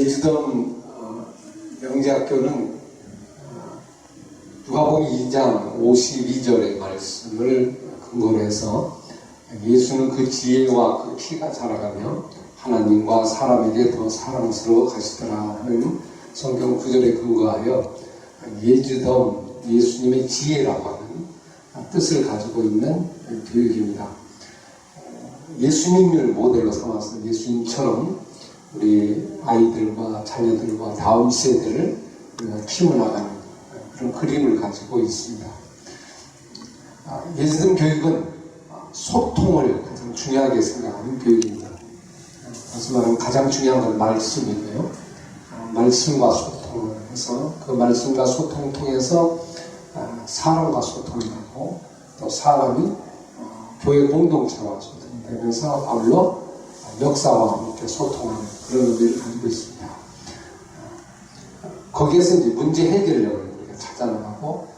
예주동 영재학교는 누가복음 2장 52절의 말씀을 근거로 해서 예수는 그 지혜와 그 키가 자라가며 하나님과 사람에게 더 사랑스러워 가시더라 하는 성경 구절에 근거하여 예주동 예수님의 지혜라고 하는 뜻을 가지고 있는 교육입니다. 예수님을 모델로 삼아서 예수님처럼 우리 아이들과 자녀들과 다음 세대를 키워나가는 그런 그림을 가지고 있습니다. 예수님 교육은 소통을 가장 중요하게 생각하는 교육입니다. 다시 말하면 가장 중요한 건 말씀이고요. 말씀과 소통을 해서 그 말씀과 소통을 통해서 사람과 소통을 하고 또 사람이 교회 공동체와 소통되면서 아울러 역사와 함께 소통하는 그런 의미를 가지고 있습니다. 거기에서 이제 문제 해결력을 우리가 찾아나가고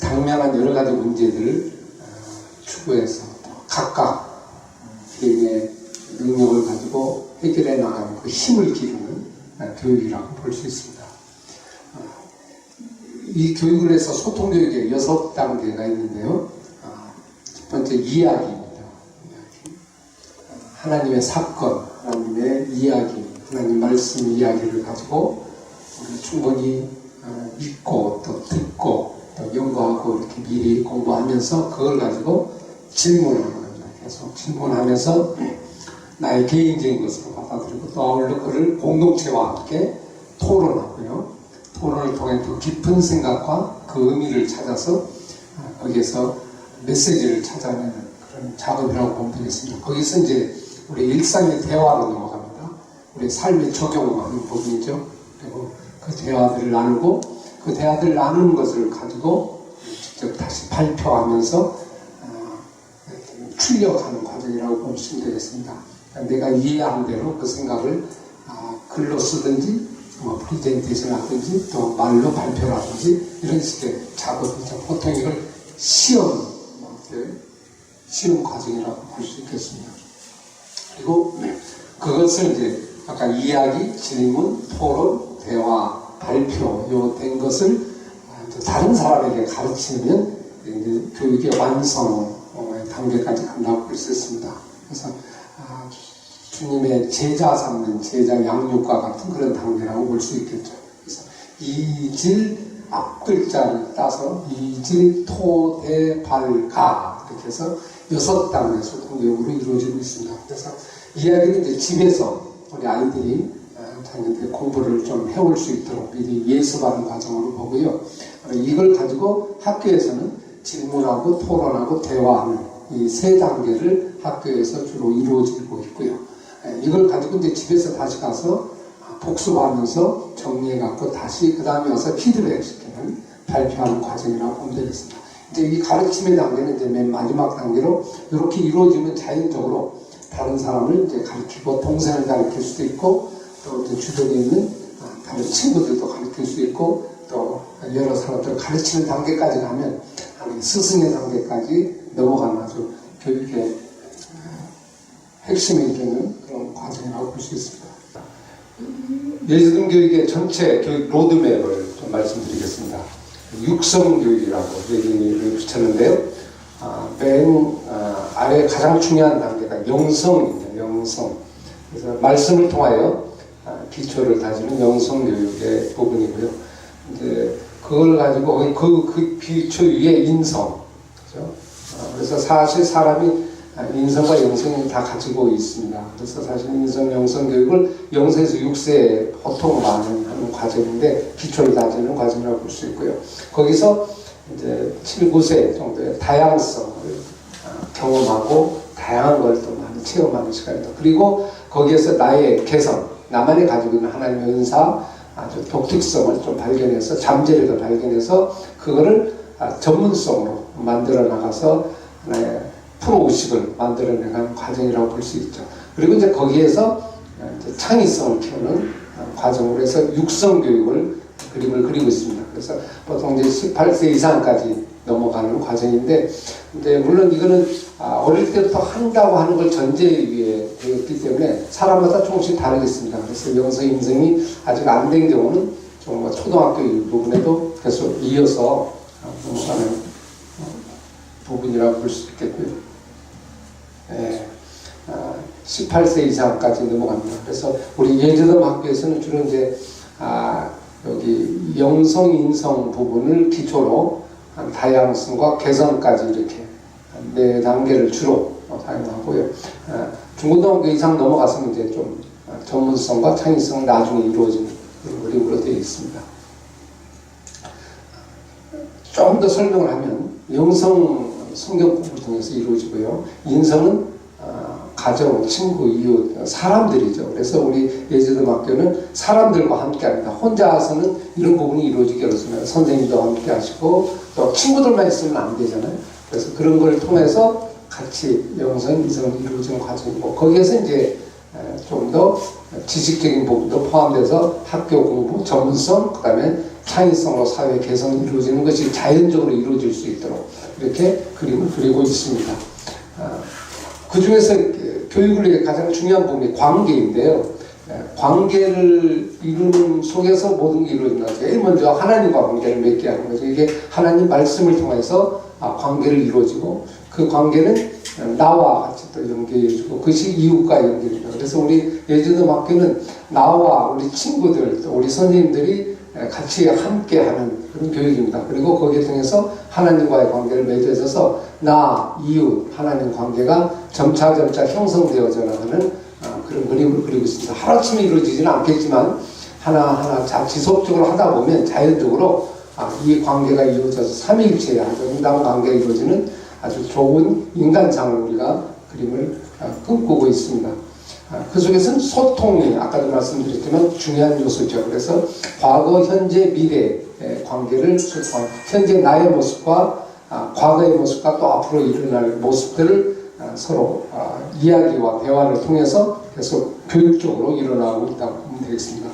당면한 여러 가지 문제들을 추구해서 각각 개인의 능력을 가지고 해결해 나가는 그 힘을 기르는 교육이라고 볼 수 있습니다. 이 교육을 해서 소통 교육에 6단계가 있는데요. 첫 번째 이야기입니다. 하나님의 사건, 하나님의 이야기, 하나님 말씀 이야기를 가지고 충분히 믿고 또 듣고 또 연구하고 이렇게 미리 공부하면서 그걸 가지고 질문하는 겁니다. 계속 질문하면서 나의 개인적인 것으로 받아들이고 또 아울러 그를 공동체와 함께 토론하고요. 토론을 통해 또 깊은 생각과 그 의미를 찾아서 거기에서 메시지를 찾아내는 그런 작업이라고 보면 되겠습니다. 거기서 이제 우리 일상의 대화로 넘어갑니다. 우리 삶에 적용하는 부분이죠. 그리고 그 대화들을 나누고 그 대화들을 나누는 것을 가지고 직접 다시 발표하면서 출력하는 과정이라고 보시면 되겠습니다. 내가 이해한 대로 그 생각을 글로 쓰든지 프리젠테이션 하든지 또 말로 발표를 하든지 이런 식의 작업이죠. 보통 이걸 시험 과정이라고 볼 수 있겠습니다. 그리고 그것을 이제 아까 이야기, 질문, 토론, 대화, 발표 요 된 것을 다른 사람에게 가르치면 이제 교육의 완성 단계까지 간다고 볼 수 있습니다. 그래서 주님의 제자 삼는 제자 양육과 같은 그런 단계라고 볼 수 있겠죠. 그래서 이질 앞글자를 따서 이질 토대발가 이렇게 해서 6단계 소통 교육으로 이루어지고 있습니다. 그래서 이야기는 이제 집에서 우리 아이들이 자녀들의 공부를 좀 해올 수 있도록 미리 예습하는 과정으로 보고요. 이걸 가지고 학교에서는 질문하고 토론하고 대화하는 이 3단계를 학교에서 주로 이루어지고 있고요. 이걸 가지고 이제 집에서 다시 가서 복습하면서 정리해갖고 다시 그 다음에 와서 피드백 시키는 발표하는 과정이라고 보면 되겠습니다. 이제 이 가르침의 단계는 이제 맨 마지막 단계로 이렇게 이루어지면 자연적으로 다른 사람을 이제 가르치고 동생을 가르칠 수도 있고 또 주변에 있는 다른 친구들도 가르칠 수 있고 또 여러 사람들을 가르치는 단계까지 가면 스승의 단계까지 넘어가는 아주 교육의 핵심이 되는 그런 과정이라고 볼 수 있습니다. 예수님 교육의 전체 교육 로드맵을 좀 말씀드리겠습니다. 육성교육이라고 얘기를 붙였는데요. 맨 아래 가장 중요한 단계가 영성입니다. 영성. 그래서 말씀을 통하여 기초를 다지는 영성교육의 부분이고요. 이제 그걸 가지고 그 기초 위에 인성. 그렇죠? 그래서 사실 사람이 인성과 영성이 다 가지고 있습니다. 그래서 사실 인성, 영성 교육을 0세에서 6세에 보통 많이 하는 과정인데 기초를 다지는 과정이라고 볼 수 있고요. 거기서 이제 7, 9세 정도의 다양성을 경험하고 다양한 걸 또 많이 체험하는 시간입니다. 그리고 거기에서 나의 개성, 나만이 가지고 있는 하나님의 은사, 아주 독특성을 좀 발견해서 잠재력을 발견해서 그거를 전문성으로 만들어 나가서 하나의 프로의식을 만들어내가는 과정이라고 볼 수 있죠. 그리고 이제 거기에서 이제 창의성을 키우는 과정으로 해서 육성교육을 그림을 그리고 있습니다. 그래서 보통 이제 18세 이상까지 넘어가는 과정인데, 근데 물론 이거는 어릴 때부터 한다고 하는 걸 전제 위에 되었기 때문에 사람마다 조금씩 다르겠습니다. 그래서 영성 인성이 아직 안 된 경우는 좀 뭐 초등학교 부분에도 계속 이어서 넘어가는 부분이라고 볼 수 있겠고요. 18세 이상까지 넘어갑니다. 그래서 우리 예제덤 학교에서는 주로 이제 여기 영성 인성 부분을 기초로 다양성과 개성까지 이렇게 4단계를 주로 사용하고요. 중고등학교 이상 넘어가서는 이제 좀 전문성과 창의성 나중에 이루어지는 그런 그림으로 되어 있습니다. 조금 더 설명을 하면 영성 성경 공부를 통해서 이루어지고요. 인성은 가정, 친구, 이웃, 사람들이죠. 그래서 우리 예제덤 학교는 사람들과 함께 합니다. 혼자서는 이런 부분이 이루어지기 어렵습니다. 선생님도 함께 하시고 또 친구들만 있으면 안 되잖아요. 그래서 그런 걸 통해서 같이 영성, 인성이 이루어지는 과정이고, 거기에서 이제 좀 더 지식적인 부분도 포함돼서 학교 공부, 전문성, 그 다음에 창의성으로 사회 개성이 이루어지는 것이 자연적으로 이루어질 수 있도록 이렇게 그림을 그리고 있습니다. 그 중에서 교육을 위해 가장 중요한 부분이 관계인데요. 관계를 이루는 속에서 모든 게 이루어진다. 제일 먼저 하나님과 관계를 맺게 하는 거죠. 이게 하나님 말씀을 통해서 관계를 이루어지고, 그 관계는 나와 같이 또 연결해주고, 그것이 이웃과 연결입니다. 그래서 우리 예제덤 학교는 나와 우리 친구들, 또 우리 선생님들이 같이 함께하는 그런 교육입니다. 그리고 거기에 통해서 하나님과의 관계를 맺어져서 나, 이웃, 하나님 관계가 점차 형성되어져 나가는 그런 그림을 그리고 있습니다. 하루아침에 이루어지지는 않겠지만 하나하나 지속적으로 하다 보면 자연적으로 이 관계가 이루어져서 삼위일체의 아름다운 관계가 이루어지는 아주 좋은 인간상을 우리가 그림을 꿈꾸고 있습니다. 그 속에서는 소통이 아까도 말씀드렸지만 중요한 요소죠. 그래서 과거, 현재, 미래의 관계를 소통하는, 현재 나의 모습과 과거의 모습과 또 앞으로 일어날 모습들을 서로 이야기와 대화를 통해서 계속 교육적으로 일어나고 있다고 보면 되겠습니다.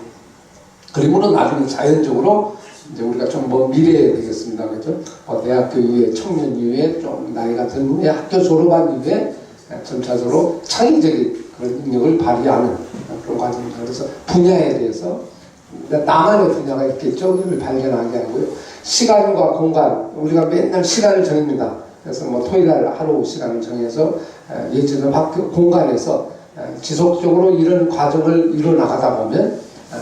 그림으로 나중에 자연적으로 이제 우리가 좀 미래에 되겠습니다. 그죠? 대학교 이후에, 청년 이후에, 좀 나이가 든 후에, 학교 졸업한 이후에 점차적으로 창의적인 그런 능력을 발휘하는 그런 과정입니다. 그래서 분야에 대해서 나만의 분야가 있겠죠. 그걸 발견하게 하고요. 시간과 공간, 우리가 맨날 시간을 정합니다. 그래서 토요일날 하루 시간을 정해서 예제덤 학교 공간에서 지속적으로 이런 과정을 이뤄나가다 보면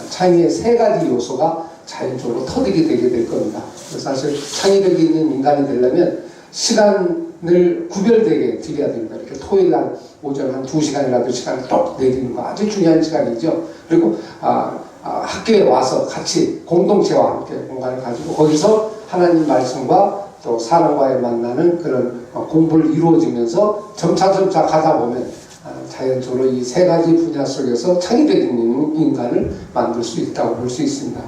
창의의 3가지 요소가 자연적으로 터득이 되게 될 겁니다. 그래서 사실 창의력이 있는 인간이 되려면 시간을 구별되게 드려야 됩니다. 이렇게 토요일날 오전 한 2시간이라도 시간을 딱 내리는 거 아주 중요한 시간이죠. 그리고 학교에 와서 같이 공동체와 함께 공간을 가지고 거기서 하나님 말씀과 또 사람과의 만나는 그런 공부를 이루어지면서 점차 가다 보면 자연적으로 이 3가지 분야 속에서 창의적인 인간을 만들 수 있다고 볼 수 있습니다.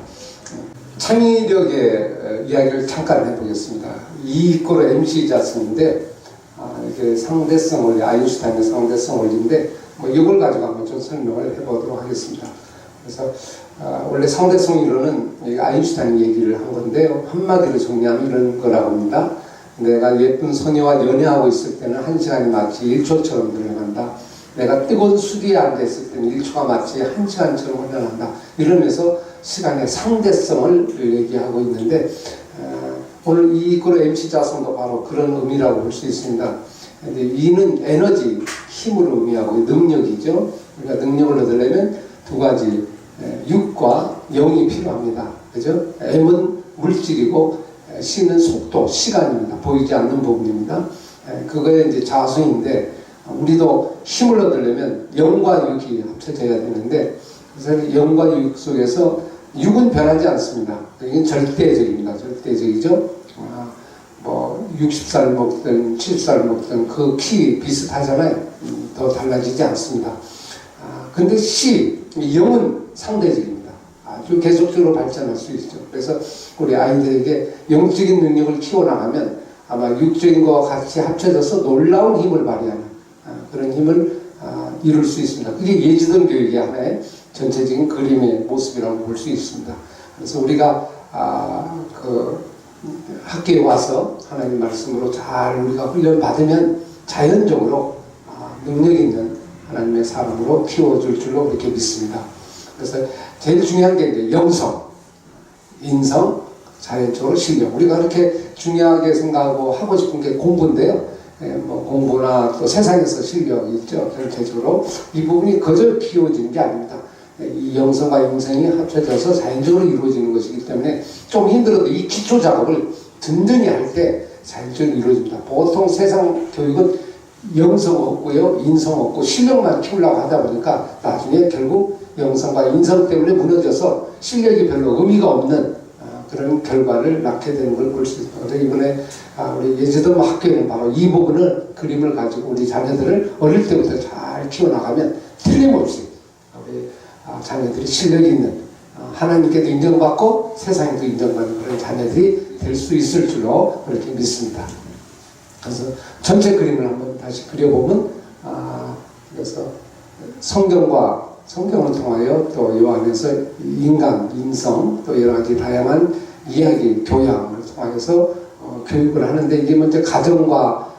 창의력의 이야기를 잠깐 해보겠습니다. 이익고로 MC 자스인데 이게 상대성 원리, 아인슈타인의 상대성 원리인데 이걸 가지고 한번 좀 설명을 해보도록 하겠습니다. 그래서 원래 상대성 이론은 아인슈타인이 얘기를 한 건데요. 한마디로 정리하면 이런 거라고 합니다. 내가 예쁜 소녀와 연애하고 있을 때는 1시간이 마치 1초처럼 흘러간다. 내가 뜨거운 수디에 앉아있을 때는 1초가 마치 1시간처럼 흘러간다. 이러면서 시간의 상대성을 얘기하고 있는데 오늘 이 글의 MC 자성도 바로 그런 의미라고 볼 수 있습니다. 근데 이는 에너지, 힘을 의미하고 능력이죠. 그러니까 능력을 얻으려면 2가지, 육과 영이 필요합니다. 그죠? M은 물질이고 C는 속도, 시간입니다. 보이지 않는 부분입니다. 그거에 이제 자성인데 우리도 힘을 얻으려면 영과 육이 합쳐져야 되는데 그래서 영과 육 속에서 육은 변하지 않습니다. 이건 절대적입니다. 절대적이죠. 60살 먹든 70살 먹든 그 키 비슷하잖아요. 더 달라지지 않습니다. 근데 영은 상대적입니다. 아주 계속적으로 발전할 수 있죠. 그래서 우리 아이들에게 영적인 능력을 키워나가면 아마 육적인 것과 같이 합쳐져서 놀라운 힘을 발휘하는 그런 힘을 이룰 수 있습니다. 그게 예제덤 교육의 하나의 전체적인 그림의 모습이라고 볼 수 있습니다. 그래서 우리가 학교에 와서 하나님 말씀으로 잘 우리가 훈련 받으면 자연적으로 능력 있는 하나님의 사람으로 키워줄 줄로 그렇게 믿습니다. 그래서 제일 중요한 게 이제 영성, 인성, 자연적으로 실력. 우리가 그렇게 중요하게 생각하고 하고 싶은 게 공부인데요. 뭐 공부나 또 세상에서 실력이 있죠. 전체적으로 이 부분이 그저 키워지는 게 아닙니다. 이 영성과 인성이 합쳐져서 자연적으로 이루어지는 것이기 때문에 좀 힘들어도 이 기초 작업을 든든히 할 때 자연적으로 이루어집니다. 보통 세상 교육은 영성 없고요, 인성 없고 실력만 키우려고 하다 보니까 나중에 결국 영성과 인성 때문에 무너져서 실력이 별로 의미가 없는 그런 결과를 낳게 되는 걸 볼 수 있습니다. 이번에 우리 예지도 학교에는 바로 이 부분을 그림을 가지고 우리 자녀들을 어릴 때부터 잘 키워나가면 틀림없이 우리 자녀들이 실력이 있는 하나님께도 인정받고 세상에도 인정받는 그런 자녀들이 될 수 있을 줄로 그렇게 믿습니다. 그래서 전체 그림을 한번 다시 그려보면 그래서 성경을 통하여 또 이 안에서 인간, 인성, 또 여러 가지 다양한 이야기, 교양을 통해서 교육을 하는데 이게 먼저 가정과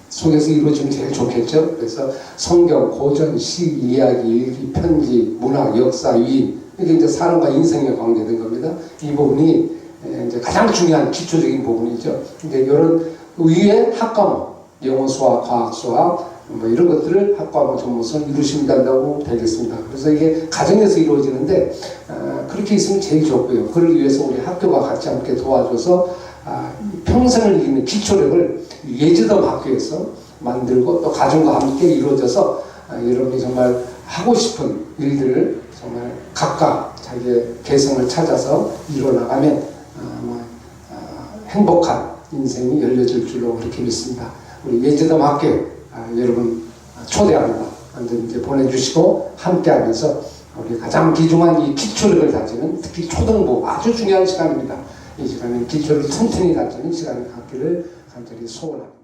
속에서 이루어지면 제일 좋겠죠. 그래서 성경, 고전, 시, 이야기, 일기, 편지, 문학, 역사, 위인 이게 이제 사람과 인생에 관계된 겁니다. 이 부분이 이제 가장 중요한 기초적인 부분이죠. 근데 이런 위에 학과목, 영어, 수학, 과학, 수학 뭐 이런 것들을 학과목 전문성을 이루시면 된다고 되겠습니다. 그래서 이게 가정에서 이루어지는데 그렇게 있으면 제일 좋고요. 그를 위해서 우리 학교가 같이 함께 도와줘서 평생을 이기는 기초력을 예지덤 학교에서 만들고 또 가정과 함께 이루어져서 여러분이 정말 하고 싶은 일들을 정말 각각 자기의 개성을 찾아서 이루어나가면 행복한 인생이 열려질 줄로 그렇게 믿습니다. 우리 예지덤 학교 여러분 초대합니다. 언제든지 보내주시고 함께하면서 우리 가장 귀중한 이 기초력을 다지는 특히 초등부 아주 중요한 시간입니다. 이 시간은 기초를 튼튼히 다지는 시간이 갖기를 간절히 소원합니다.